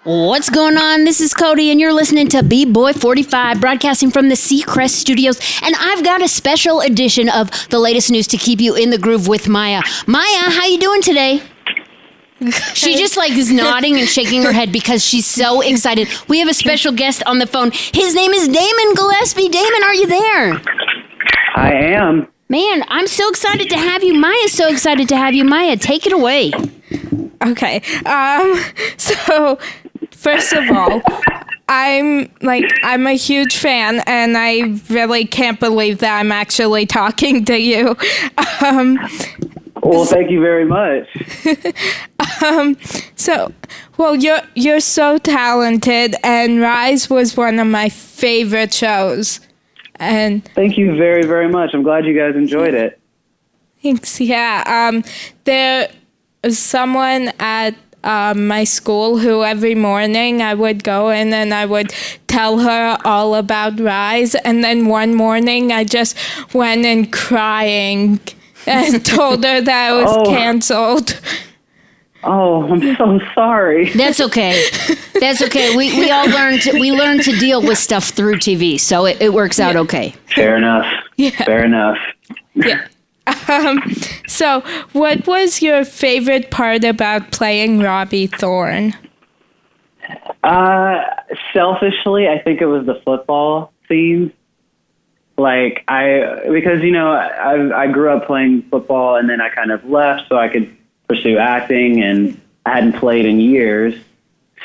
What's going on? This is Cody, and you're listening to B-Boy 45, broadcasting from the Seacrest Studios. And I've got a special edition of the latest news to keep you in the groove with Maya. Maya, how you doing today? She just is nodding and shaking her head because she's so excited. We have a special guest on the phone. His name is Damon Gillespie. Damon, are you there? I am. Man, I'm so excited to have you. Maya's so excited to have you. Maya, take it away. Okay. So first of all, I'm a huge fan, and I really can't believe that I'm actually talking to you. Well, thank you very much. You're so talented, and Rise was one of my favorite shows. And thank you very, very much. I'm glad you guys enjoyed it. Thanks. Yeah. There was someone at my school who every morning I would go in and I would tell her all about Rise. And then one morning I just went in crying and told her that it was canceled. Oh, I'm so sorry. That's okay. That's okay. We all learn to deal with stuff through TV, so it works out okay. Fair enough. Yeah. Fair enough. Yeah. So, what was your favorite part about playing Robbie Thorne? Selfishly, I think it was the football scenes. I grew up playing football, and then I kind of left so I could pursue acting, and I hadn't played in years.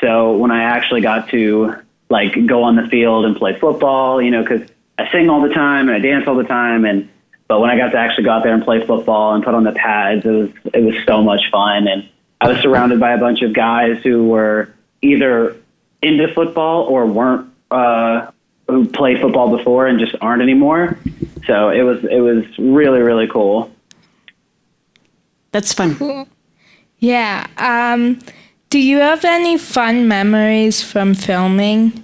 So when I actually got to go on the field and play football, because I sing all the time and I dance all the time, but when I got to actually go out there and play football and put on the pads, it was so much fun. And I was surrounded by a bunch of guys who were either into football or weren't, who played football before and just aren't anymore. So it was really, really cool. That's fun. Yeah. Do you have any fun memories from filming?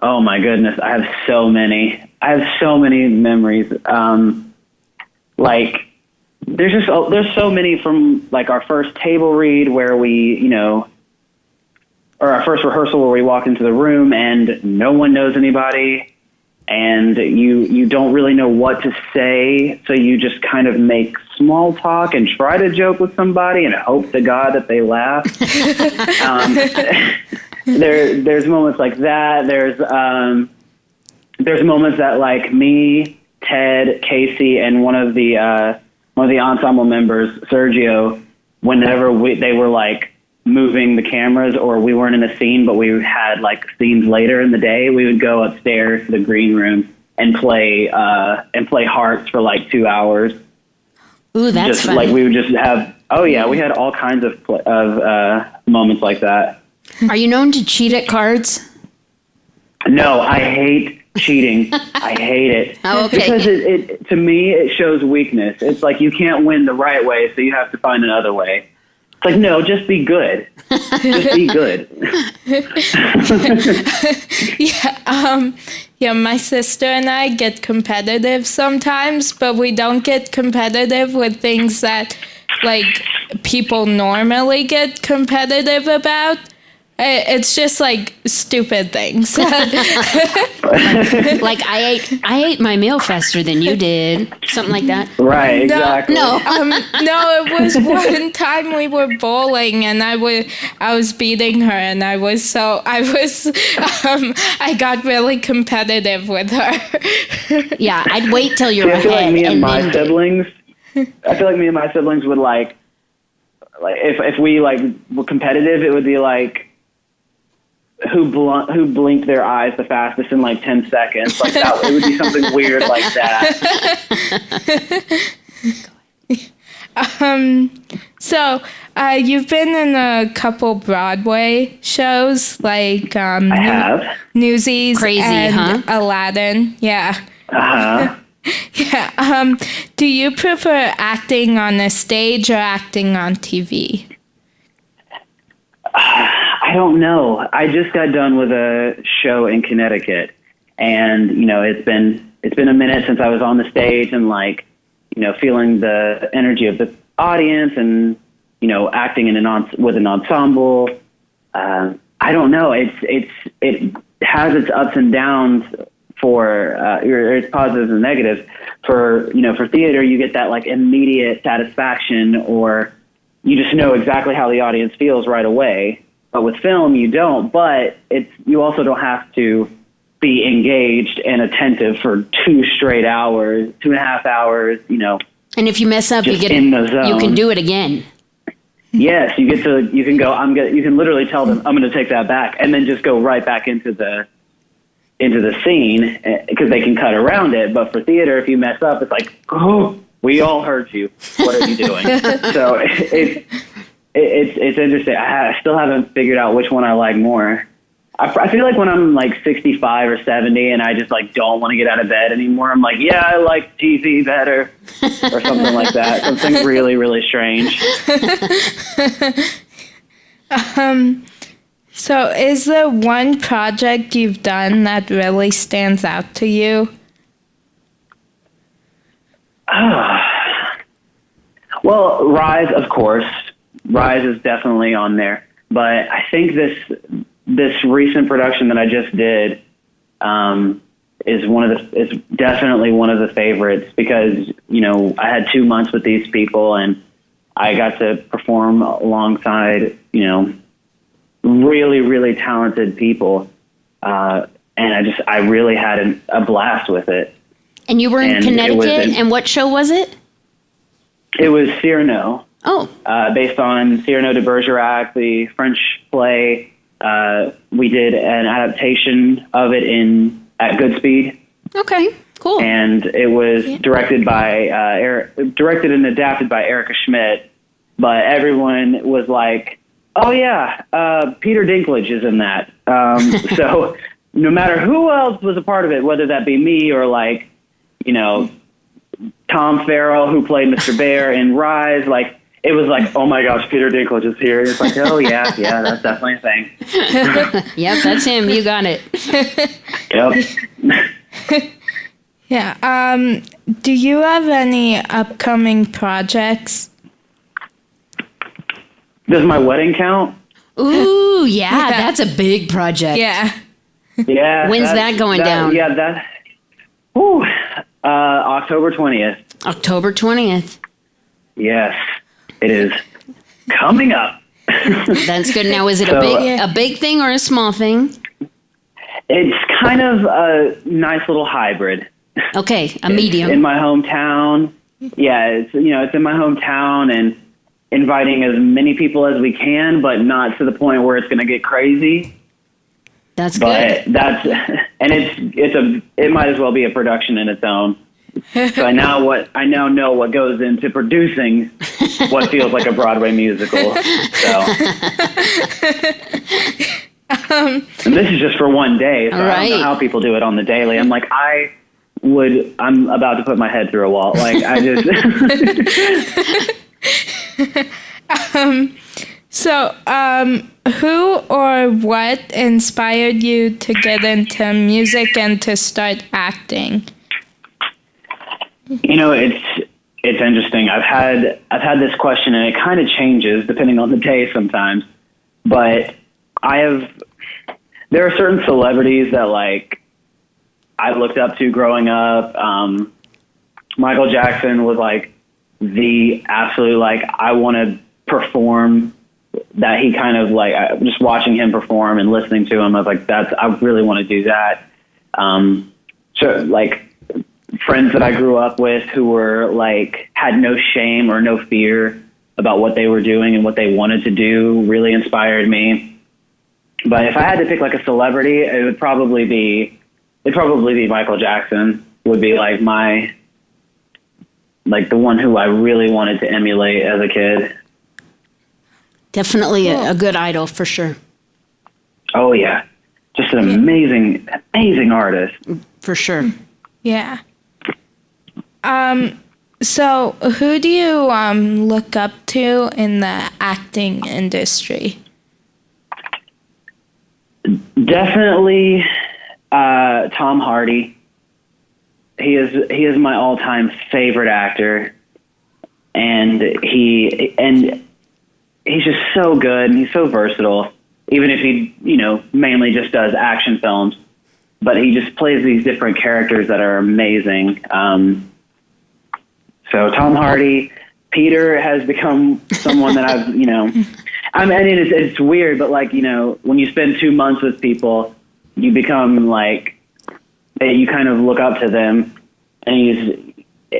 Oh my goodness, I have so many. Memories. There's so many from our first table read where we, or our first rehearsal where we walk into the room and no one knows anybody, and you don't really know what to say, so you just kind of make small talk and try to joke with somebody and hope to God that they laugh. There's moments like that. There's moments that me, Ted, Casey, and one of the ensemble members, Sergio, whenever they were moving the cameras or we weren't in a scene but we had scenes later in the day, we would go upstairs to the green room and play hearts for 2 hours. Ooh, that's just fun. We would just have. Oh yeah, we had all kinds of moments like that. Are you known to cheat at cards? No, I hate cheating. I hate it. Oh, okay. Because it to me it shows weakness. It's you can't win the right way, so you have to find another way. It's no, just be good. Just be good. Yeah, my sister and I get competitive sometimes, but we don't get competitive with things that people normally get competitive about. It's just stupid things. I ate my meal faster than you did. Something like that. Right, exactly. No. No, it was one time we were bowling and I was beating her and I got really competitive with her. Yeah, I'd wait till you're I feel ahead. me and my siblings. I feel me and my siblings would if we were competitive, it would be who blinked their eyes the fastest in 10 seconds. That, it would be something weird like that. So you've been in a couple Broadway shows I have. Newsies, Crazy, and Aladdin. Yeah. Uh-huh. Yeah. Do you prefer acting on a stage or acting on TV? I don't know. I just got done with a show in Connecticut, and it's been a minute since I was on the stage and feeling the energy of the audience and acting with an ensemble. I don't know. It has its ups and downs for its positives and negatives. For theater, you get that like immediate satisfaction, or you just know exactly how the audience feels right away. But with film, you don't. But you also don't have to be engaged and attentive for 2 straight hours, 2.5 hours. And if you mess up, just in the zone. You can do it again. Yes, you can go. You can literally tell them, I'm going to take that back, and then just go right back into the scene, because they can cut around it. But for theater, if you mess up, it's like, oh, we all heard you. What are you doing? So it's interesting. I still haven't figured out which one I like more. I feel like when I'm like 65 or 70 and I just like don't want to get out of bed anymore, I'm like, yeah, I like TV better, or something like that. Something really, really strange. So is there one project you've done that really stands out to you? Well, Rise, of course. Rise is definitely on there. But I think this recent production that I just did is definitely one of the favorites, because I had 2 months with these people and I got to perform alongside really, really talented people, and I really had a blast with it. And you were in Connecticut, and what show was it? It was Cyrano. Oh. Based on Cyrano de Bergerac, the French play. We did an adaptation of it at Goodspeed. Okay, cool. And it was directed and adapted by Erica Schmidt. But everyone was like, "Oh yeah, Peter Dinklage is in that." So no matter who else was a part of it, whether that be me or like, Tom Farrell, who played Mr. Bear in Rise, like, it was like, oh my gosh, Peter Dinklage is here. It's like, oh yeah, that's definitely a thing. Yep, that's him. You got it. Yep. Yeah. Do you have any upcoming projects? Does my wedding count? Ooh, yeah, that's a big project. Yeah. Yeah. When's that going down? Yeah, October 20th. October 20th. Yes, it is coming up. That's good. Now, is it So, a big thing or a small thing? It's kind of a nice little hybrid. Okay, a medium. It's in my hometown. Yeah, it's in my hometown, and inviting as many people as we can, but not to the point where it's going to get crazy. That's but good. It might as well be a production in its own. So I now know what goes into producing what feels like a Broadway musical. So, and this is just for one day. So I don't know how people do it on the daily. I'm like, I'm about to put my head through a wall. Like, I just. Who or what inspired you to get into music and to start acting? It's interesting. I've had this question, and it kind of changes depending on the day sometimes. But there are certain celebrities that like I looked up to growing up. Michael Jackson was like the absolute, like, I want to perform that. He kind of like, just watching him perform and listening to him, I was like, I really want to do that. So like friends that I grew up with who were like, had no shame or no fear about what they were doing and what they wanted to do really inspired me. But if I had to pick like a celebrity, it'd probably be Michael Jackson would be like the one who I really wanted to emulate as a kid. Definitely a good idol for sure. Oh yeah. Just an amazing artist. For sure. Yeah. So who do you look up to in the acting industry? Definitely Tom Hardy. He is my all-time favorite actor, and he's just so good, and he's so versatile. even if he, mainly just does action films. But he just plays these different characters that are amazing. So Tom Hardy, Peter has become someone that I've, I mean, it's weird, but like, when you spend 2 months with people, you become like, you kind of look up to them. And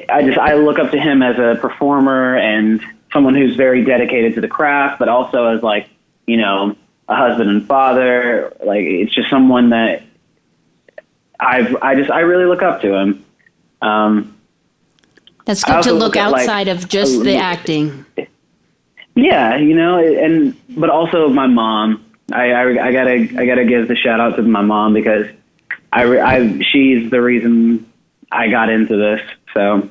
I look up to him as a performer and someone who's very dedicated to the craft, but also as like, a husband and father. Like, it's just someone that I really look up to him. That's good to look outside of just the acting. Yeah, but also my mom. I gotta give the shout out to my mom because she's the reason I got into this. So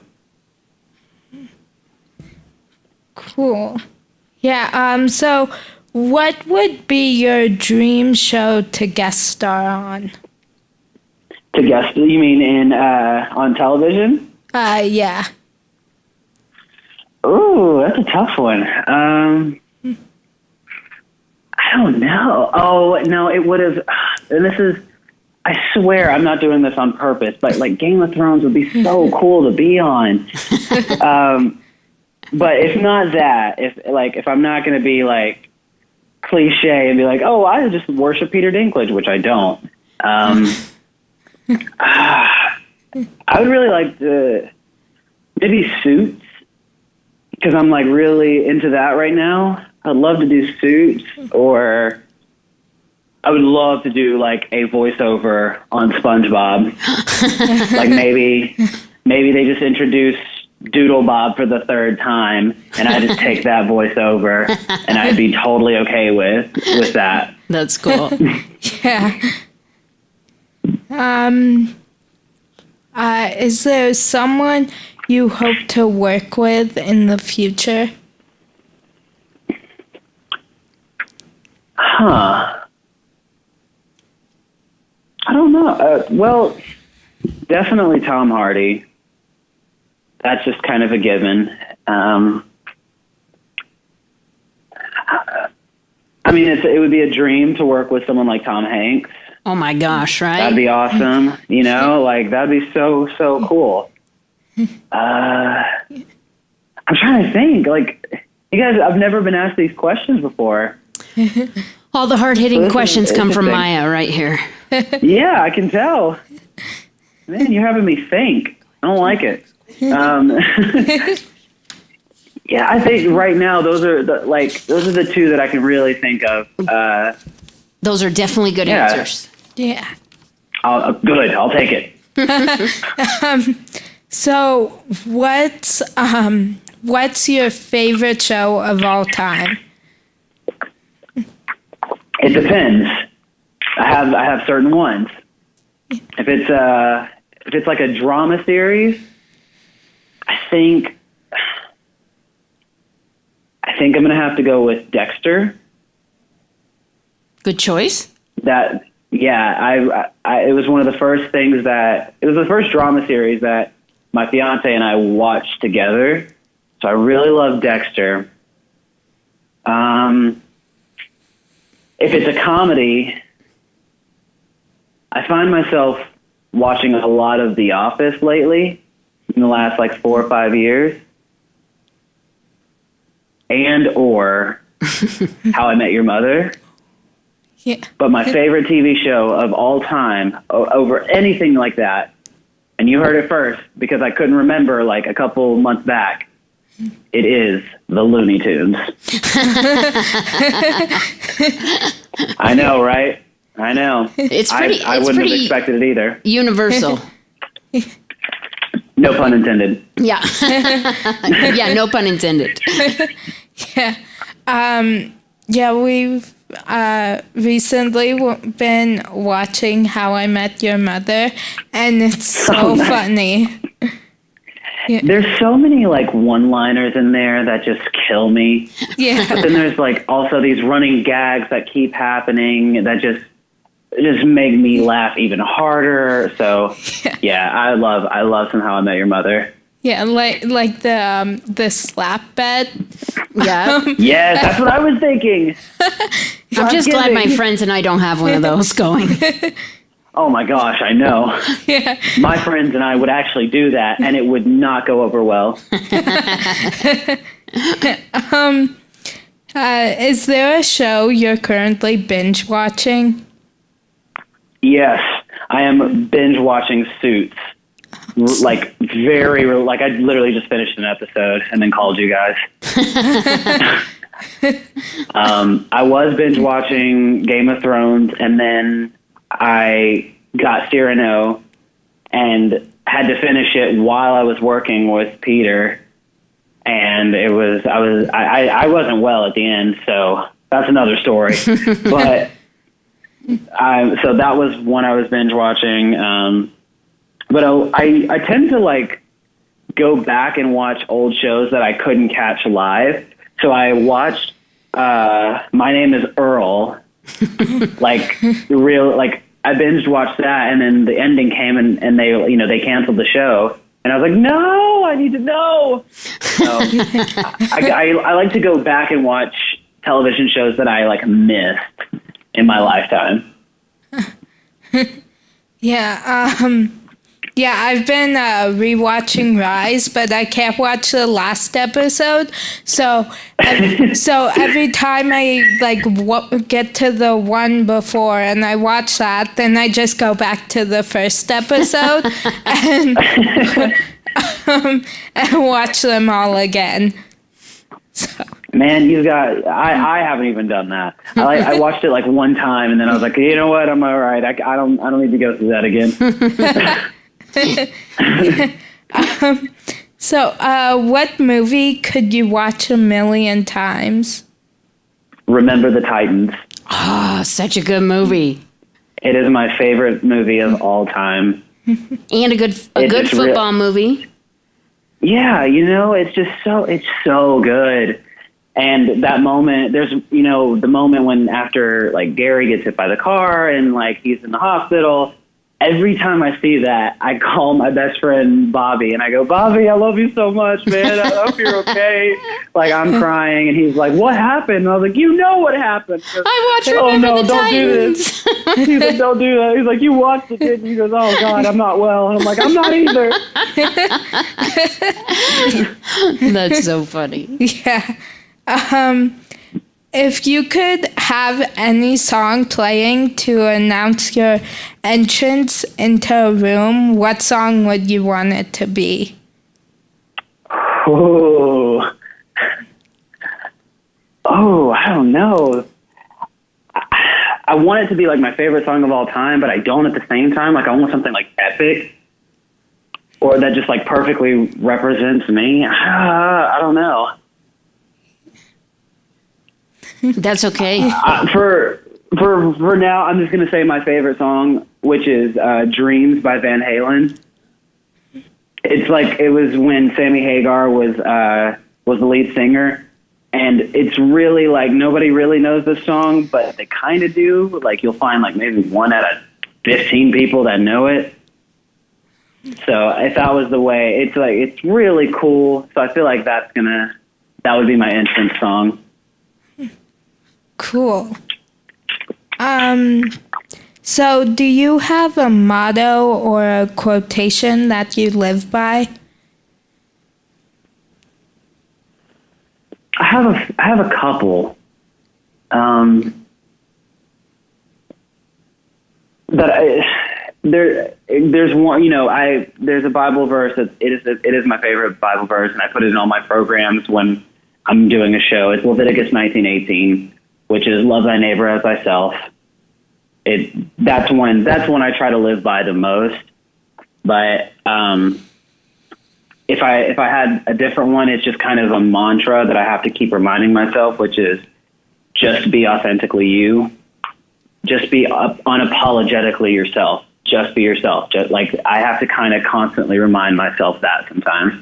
cool. Yeah. So, what would be your dream show to guest star on? To guest, you mean on television? Yeah. Oh, that's a tough one. I don't know. Oh, no, it would have, and this is, I swear I'm not doing this on purpose, but like Game of Thrones would be so cool to be on. But if not that, if I'm not going to be like cliche and be like, oh, I just worship Peter Dinklage, which I don't. I would really like to, maybe Suits. Because I'm like really into that right now. I'd love to do Suits, or I would love to do like a voiceover on SpongeBob. Like maybe they just introduce Doodle Bob for the 3rd time, and I just take that voiceover, and I'd be totally okay with that. That's cool. Yeah. Is there someone you hope to work with in the future? I don't know. Well, definitely Tom Hardy. That's just kind of a given. I mean, it would be a dream to work with someone like Tom Hanks. Oh my gosh, right? That'd be awesome. Like that'd be so cool. I'm trying to think. Like, you guys, I've never been asked these questions before. All the hard-hitting questions come from Maya right here. Yeah, I can tell. Man, you're having me think. I don't like it. Yeah, I think right now those are the two that I can really think of. Those are definitely good answers. Yeah. Good. I'll take it. So, what's your favorite show of all time? It depends. I have certain ones. If it's like a drama series, I think I'm gonna have to go with Dexter. Good choice. It was one of the first things it was the first drama series that my fiance and I watched together. So I really love Dexter. If it's a comedy, I find myself watching a lot of The Office lately in the last 4 or 5 years. Or How I Met Your Mother. Yeah. But my favorite TV show of all time, over anything like that, and you heard it first because I couldn't remember a couple months back, it is the Looney Tunes. I know, right? I know. It's pretty. I wouldn't have expected it either. Universal. No pun intended. Yeah. Yeah, no pun intended. Yeah. Yeah, we've recently been watching How I Met Your Mother, and it's so funny. Yeah. There's so many one-liners in there that just kill me. Yeah. But then there's also these running gags that keep happening that just make me laugh even harder. So yeah, I love some How I Met Your Mother. Yeah, like the slap bet. Yeah. Yes, that's what I was thinking. I'm just glad my kidding. friends and I don't have one of those going. Oh my gosh, I know. Yeah. My friends and I would actually do that, and it would not go over well. Is there a show you're currently binge watching? Yes, I am binge watching Suits. Like I literally just finished an episode and then called you guys. I was binge watching Game of Thrones, and then I got Cyrano and had to finish it while I was working with Peter. And I wasn't well at the end, so that's another story. But so that was one I was binge watching. But I tend to like go back and watch old shows that I couldn't catch live. So I watched My Name is Earl, like I binged watched that, and then the ending came and they canceled the show. And I was like, no, I need to know. So I like to go back and watch television shows that I like missed in my lifetime. Yeah. Yeah, I've been rewatching Rise, but I can't watch the last episode. So every time I get to the one before and I watch that, then I just go back to the first episode and and watch them all again. So. Man, I haven't even done that. I watched it like one time, and then I was like, you know what, I'm all right. I don't need to go through that again. So, what movie could you watch 1,000,000 times? Remember the Titans. Ah, such a good movie. It is my favorite movie of all time. And a good football movie. Yeah, it's so good. And that moment, there's, the moment when after like Gary gets hit by the car and like he's in the hospital. Every time I see that, I call my best friend Bobby and I go, Bobby, I love you so much, man. I hope you're okay. Like I'm crying, and he's like, what happened? And I was like, you know what happened? I watched Remember the don't Titans. do this. He's like, don't do that. He's like, you watched it, didn't you? He goes, oh God, I'm not well. And I'm like, I'm not either. That's so funny. Yeah. If you could have any song playing to announce your entrance into a room, what song would you want it to be? Oh, I don't know. I want it to be like my favorite song of all time, but I don't at the same time. Like I want something like epic, or that just like perfectly represents me. I don't know. That's okay. For now, I'm just gonna say my favorite song, which is "Dreams" by Van Halen. It's like it was when Sammy Hagar was the lead singer, and it's really like nobody really knows this song, but they kind of do. Like you'll find like maybe 1 out of 15 people that know it. So if that was the way, it's really cool. So I feel like that would be my entrance song. Cool. So do you have a motto or a quotation that you live by? I have a couple. There's one, there's a Bible verse that it is my favorite Bible verse, and I put it in all my programs when I'm doing a show. It's Leviticus 19:18, which is love thy neighbor as thyself. That's one I try to live by the most. But if I had a different one, it's just kind of a mantra that I have to keep reminding myself, which is just be authentically you. Just be unapologetically yourself. Just be yourself. Just like I have to kind of constantly remind myself that sometimes.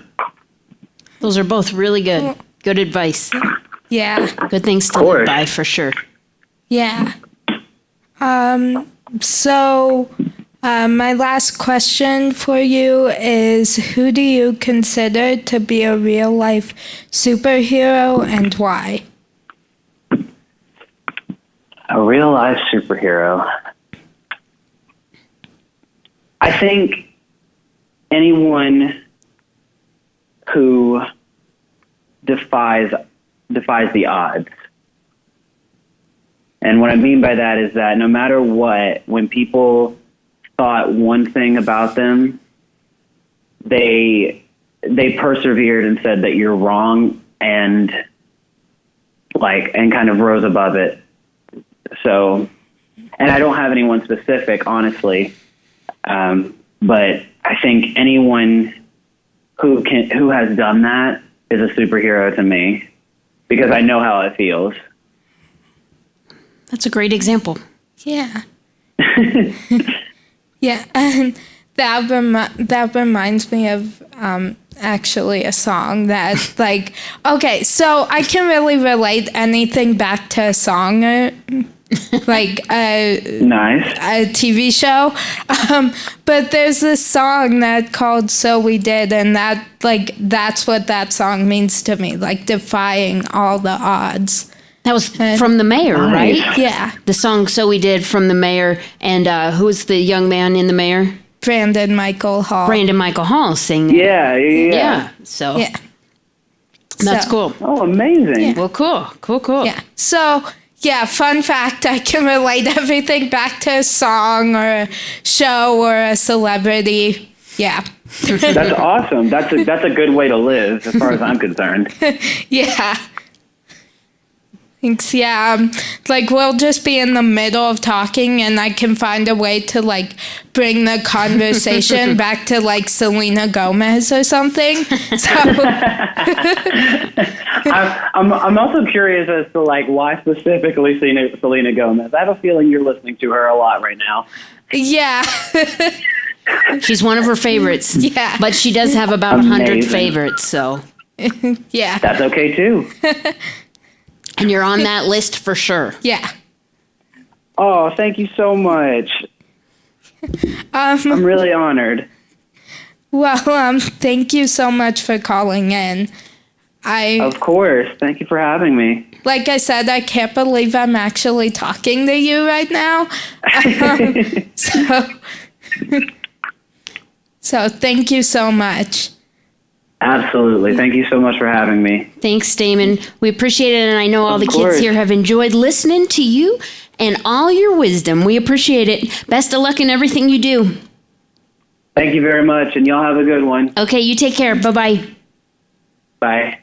Those are both really good. Good advice. Yeah. Good things to live by for sure. Yeah. So My last question for you is, who do you consider to be a real-life superhero and why? A real life superhero. I think anyone who defies the odds. And what I mean by that is that no matter what, when people thought one thing about them, they persevered and said that you're wrong, and kind of rose above it. So, and I don't have anyone specific, honestly, but I think anyone who has done that is a superhero to me, because I know how it feels. That's a great example. Yeah. Yeah, and that reminds me of actually a song that, like, okay, so I can really relate anything back to a song, like Nice. a TV show, but there's this song that called "So We Did," and that's what that song means to me, like defying all the odds. That was from The Mayor, Nice. right? Yeah, The song "So We Did" from The Mayor, and who was the young man in The Mayor? Brandon Michael Hall. Brandon Michael Hall sang. Yeah. So Yeah. that's So- cool. Oh, amazing. Yeah. Well, cool. Yeah. So, yeah, fun fact, I can relate everything back to a song or a show or a celebrity. Yeah. That's awesome. That's a good way to live, as far as I'm concerned. Yeah. Thanks. Yeah. We'll just be in the middle of talking and I can find a way to, bring the conversation back to, Selena Gomez or something. So, I'm also curious as to why specifically Selena Gomez. I have a feeling you're listening to her a lot right now. yeah. She's one of her favorites. Yeah. But she does have about 100 Amazing. favorites, so. Yeah. That's okay too. And you're on that list for sure. Yeah. Oh, thank you so much. I'm really honored. Well, thank you so much for calling in. Of course. Thank you for having me. Like I said, I can't believe I'm actually talking to you right now. So thank you so much. Absolutely. Thank you so much for having me. Thanks, Damon. We appreciate it, and I know all Of the course. kids here have enjoyed listening to you and all your wisdom. We appreciate it. Best of luck in everything you do. Thank you very much, and y'all have a good one. Okay, you take care. Bye-bye. Bye.